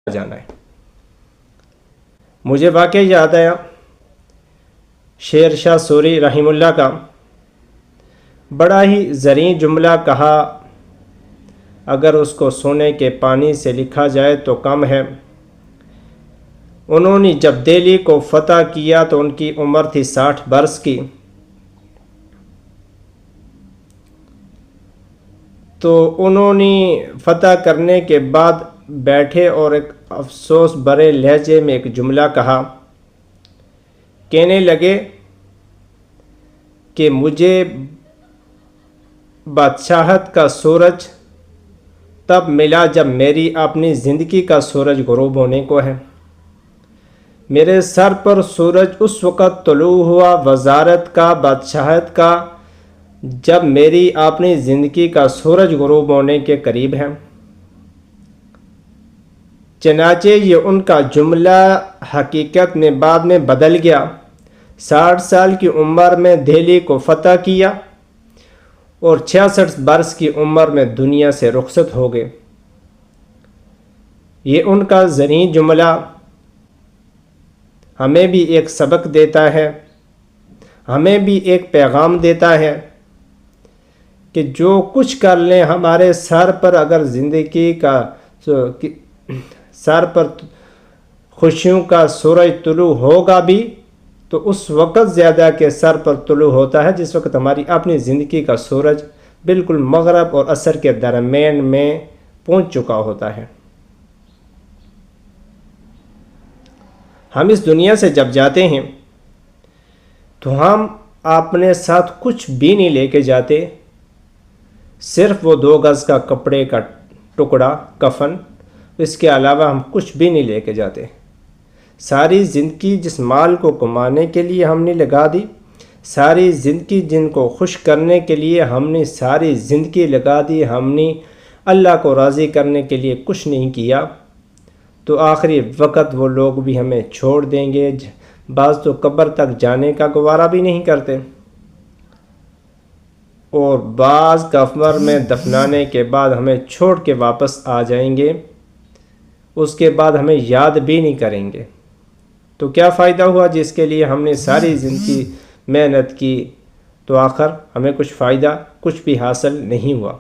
جانا ہے۔ مجھے واقع یاد آیا شیر شاہ سوری رحمہ اللہ کا بڑا ہی زرعی جملہ کہا، اگر اس کو سونے کے پانی سے لکھا جائے تو کم ہے۔ انہوں نے جب دہلی کو فتح کیا تو ان کی عمر تھی 60 برس کی، تو انہوں نے فتح کرنے کے بعد بیٹھے اور ایک افسوس بھرے لہجے میں ایک جملہ کہا، کہنے لگے کہ مجھے بادشاہت کا سورج تب ملا جب میری اپنی زندگی کا سورج غروب ہونے کو ہے۔ میرے سر پر سورج اس وقت طلوع ہوا وزارت کا، بادشاہت کا، جب میری اپنی زندگی کا سورج غروب ہونے کے قریب ہے۔ چنانچہ یہ ان کا جملہ حقیقت میں بعد میں بدل گیا۔ 60 سال کی عمر میں دہلی کو فتح کیا اور 66 برس کی عمر میں دنیا سے رخصت ہو گئے۔ یہ ان کا زرعی جملہ ہمیں بھی ایک سبق دیتا ہے، ہمیں بھی ایک پیغام دیتا ہے کہ جو کچھ کر لیں ہمارے سر پر اگر زندگی کا سر پر خوشیوں کا سورج طلوع ہوگا بھی تو اس وقت زیادہ کے سر پر طلوع ہوتا ہے جس وقت ہماری اپنی زندگی کا سورج بالکل مغرب اور عصر کے درمیان میں پہنچ چکا ہوتا ہے۔ ہم اس دنیا سے جب جاتے ہیں تو ہم اپنے ساتھ کچھ بھی نہیں لے کے جاتے، صرف وہ 2 گز کا کپڑے کا ٹکڑا کفن، اس کے علاوہ ہم کچھ بھی نہیں لے کے جاتے۔ ساری زندگی جس مال کو کمانے کے لیے ہم نے لگا دی، ساری زندگی جن کو خوش کرنے کے لیے ہم نے ساری زندگی لگا دی، ہم نے اللہ کو راضی کرنے کے لیے کچھ نہیں کیا، تو آخری وقت وہ لوگ بھی ہمیں چھوڑ دیں گے۔ بعض تو قبر تک جانے کا گوارا بھی نہیں کرتے، اور بعض قبر میں دفنانے کے بعد ہمیں چھوڑ کے واپس آ جائیں گے، اس کے بعد ہمیں یاد بھی نہیں کریں گے۔ تو کیا فائدہ ہوا جس کے لیے ہم نے ساری زندگی محنت کی، تو آخر ہمیں کچھ فائدہ کچھ بھی حاصل نہیں ہوا۔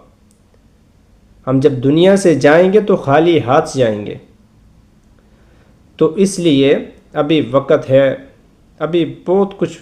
ہم جب دنیا سے جائیں گے تو خالی ہاتھ جائیں گے۔ تو اس لیے ابھی وقت ہے، ابھی بہت کچھ